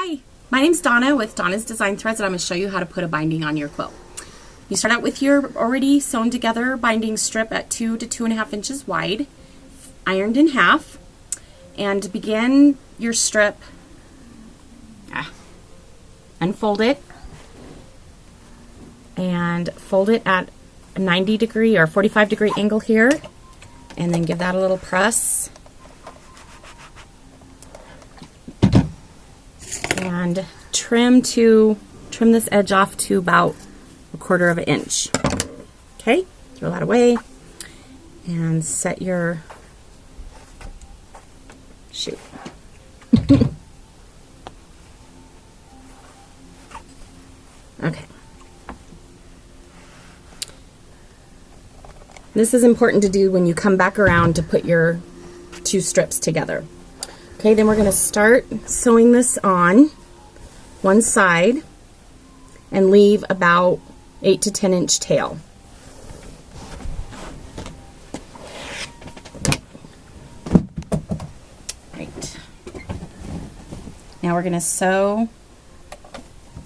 Hi, my name's Donna with Donna's Design Threads, and I'm going to show you how to put a binding on your quilt. You start out with your already sewn together binding strip at 2 to 2.5 inches wide, ironed in half, and begin your strip, unfold it, and fold it at a 90 degree or 45 degree angle here, and then give that a little press. And trim this edge off to about 1/4 inch. Okay, throw that away and set your shoot. Okay. This is important to do when you come back around to put your two strips together. Okay, then we're going to start sewing this on one side and leave about 8 to 10 inch tail. Right. Now we're going to sew.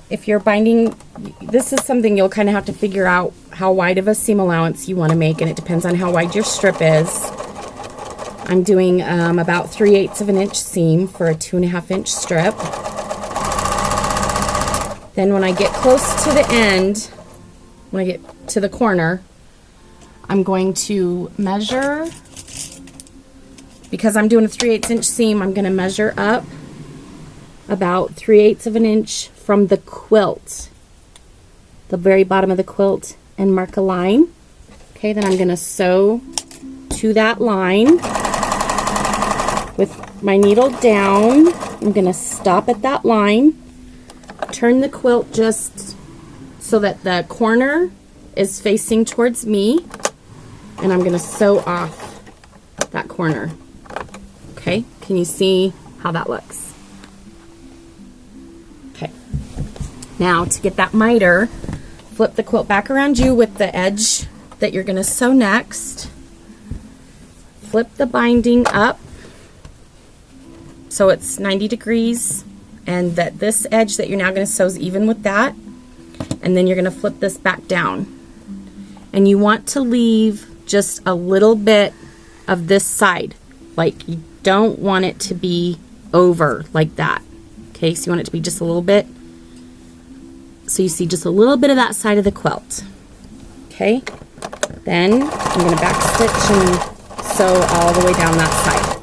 If you're binding, this is something you'll kind of have to figure out how wide of a seam allowance you want to make, and it depends on how wide your strip is. I'm doing about 3/8 of an inch seam for a 2.5 inch strip. Then when I get close to the end, when I get to the corner, I'm going to measure, because I'm doing a 3/8 inch seam, I'm going to measure up about 3/8 of an inch from the quilt, the very bottom of the quilt, and mark a line. Okay, then I'm going to sew to that line with my needle down. I'm going to stop at that line, turn the quilt just so that the corner is facing towards me, and I'm going to sew off that corner. Okay, can you see how that looks? Okay, now to get that miter, flip the quilt back around you with the edge that you're going to sew next. Flip the binding up so it's 90 degrees, and that this edge that you're now going to sew is even with that, and then you're going to flip this back down, and you want to leave just a little bit of this side, like you don't want it to be over like that. Okay, so you want it to be just a little bit, so you see just a little bit of that side of the quilt. Okay, then I'm going to back stitch and sew all the way down that side.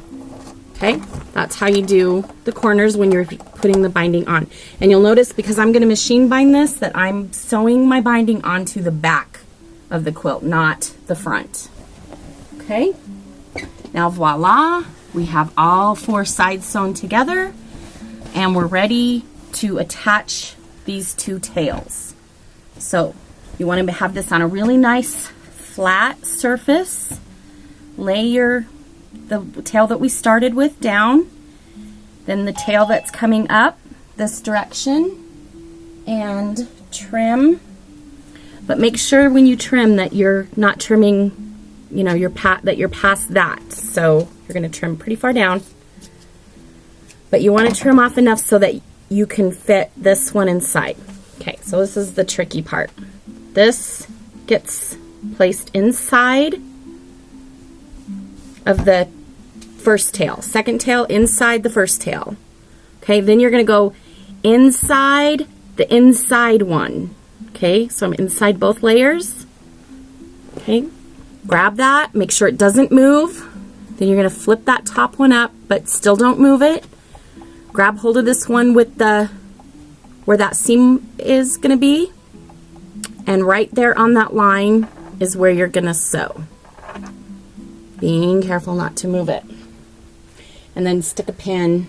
Okay, that's how you do the corners when you're putting the binding on. And you'll notice, because I'm going to machine bind this, that I'm sewing my binding onto the back of the quilt, not the front. Okay, now voila, we have all 4 sides sewn together, and we're ready to attach these 2 tails. So you want to have this on a really nice flat surface. Lay the tail that we started with down, then the tail that's coming up this direction, and trim. But make sure when you trim that you're not trimming, you know, that you're past that. So you're going to trim pretty far down, but you want to trim off enough so that you can fit this one inside. Okay, so this is the tricky part. This gets placed inside of the first tail. Second tail inside the first tail. Okay, then you're going to go inside the inside one. Okay, so I'm inside both layers. Okay, grab that, make sure it doesn't move. Then you're going to flip that top one up, but still don't move it. Grab hold of this one with where that seam is going to be, and right there on that line is where you're going to sew. Being careful not to move it. And then stick a pin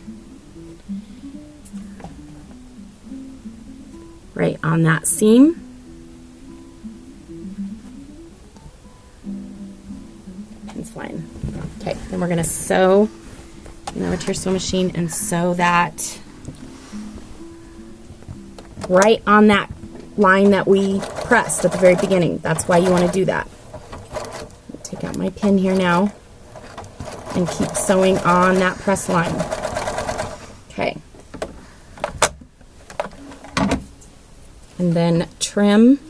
right on that seam. Pin's flying. Okay, then we're going to sew. Now to your sew machine and sew that right on that line that we pressed at the very beginning. That's why you want to do that. Take out my pin here now and keep sewing on that press line. Okay. and then trim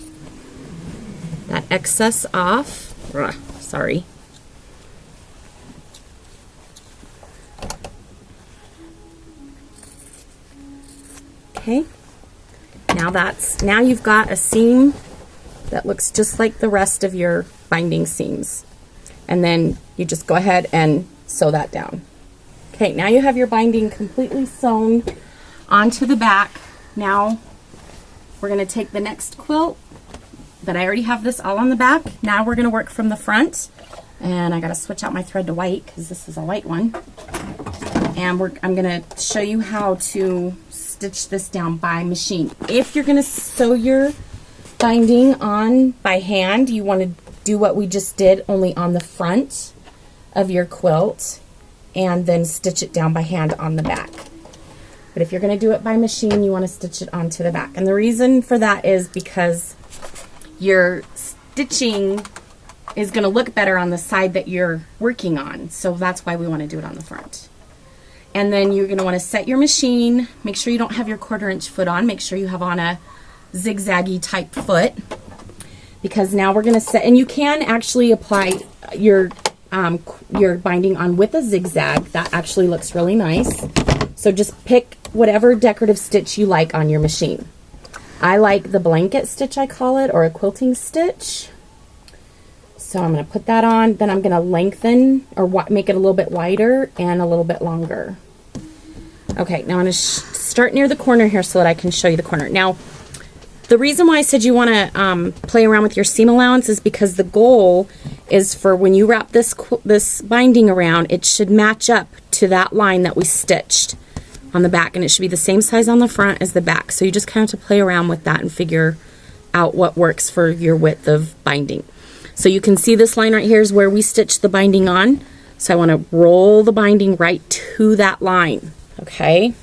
that excess off. Ugh, sorry. Okay, now you've got a seam that looks just like the rest of your binding seams. And then you just go ahead and sew that down. Okay, now you have your binding completely sewn onto the back. Now we're going to take the next quilt, but I already have this all on the back. Now we're going to work from the front, and I got to switch out my thread to white because this is a white one. And I'm going to show you how to stitch this down by machine. If you're going to sew your binding on by hand, you want to do what we just did, only on the front of your quilt, and then stitch it down by hand on the back. But if you're going to do it by machine, you want to stitch it onto the back. And the reason for that is because your stitching is going to look better on the side that you're working on. So that's why we want to do it on the front. And then you're going to want to set your machine. Make sure you don't have your 1/4" foot on. Make sure you have on a zigzaggy type foot, because now we're going to set, and you can actually apply your binding on with a zigzag. That actually looks really nice. So just pick whatever decorative stitch you like on your machine. I like the blanket stitch, I call it, or a quilting stitch. So I'm going to put that on, then I'm going to lengthen or make it a little bit wider and a little bit longer. Okay, now I'm going to start near the corner here so that I can show you the corner. Now, the reason why I said you want to play around with your seam allowance is because the goal is for when you wrap this binding around, it should match up to that line that we stitched on the back, and it should be the same size on the front as the back. So you just kind of have to play around with that and figure out what works for your width of binding. So you can see this line right here is where we stitched the binding on. So I want to roll the binding right to that line, okay?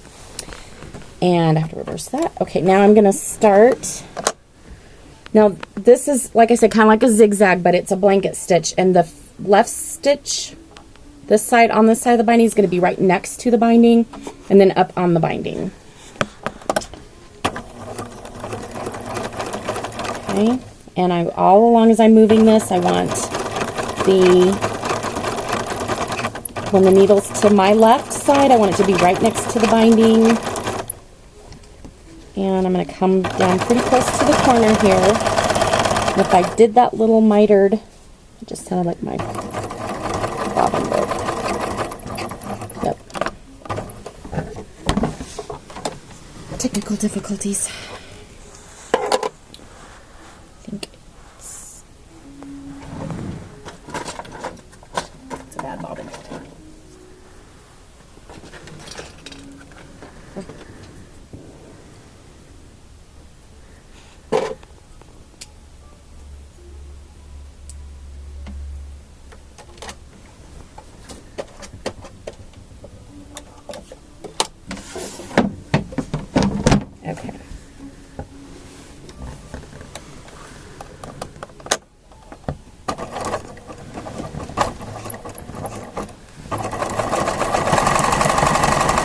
And I have to reverse that. Okay, now I'm going to start. Now this is, like I said, kind of like a zigzag, but it's a blanket stitch. And the left stitch, this side, on this side of the binding, is going to be right next to the binding, and then up on the binding. Okay, and all along as I'm moving this, I want when the needle's to my left side, I want it to be right next to the binding. And I'm going to come down pretty close to the corner here. And if I did that little mitered, it just sounded like my bobbin broke. Yep. Technical difficulties. I think it's a bad bobbin. Okay.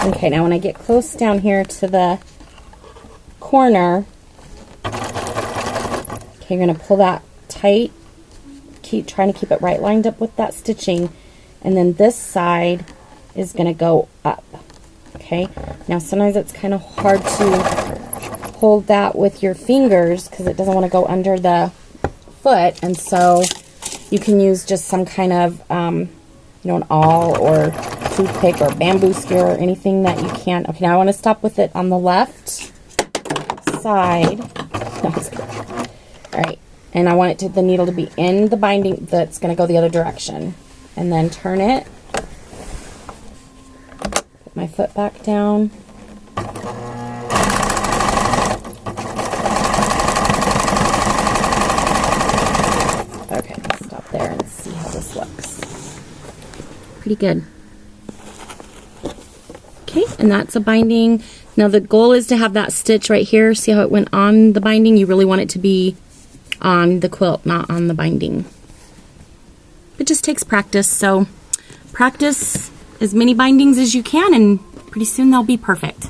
Okay, now when I get close down here to the corner, okay, you're going to pull that tight, keep trying to keep it right lined up with that stitching, and then this side is going to go up. Okay, now sometimes it's kind of hard to hold that with your fingers because it doesn't want to go under the foot, and so you can use just some kind of an awl or toothpick or bamboo skewer or anything that you can. Okay, now I want to stop with it on the left side. Alright, and I want the needle to be in the binding that's going to go the other direction, and then turn it. Put my foot back down. Okay, stop there and see how this looks. Pretty good. Okay, and that's a binding. Now the goal is to have that stitch right here. See how it went on the binding? You really want it to be on the quilt, not on the binding. It just takes practice, so practice as many bindings as you can, and pretty soon they'll be perfect.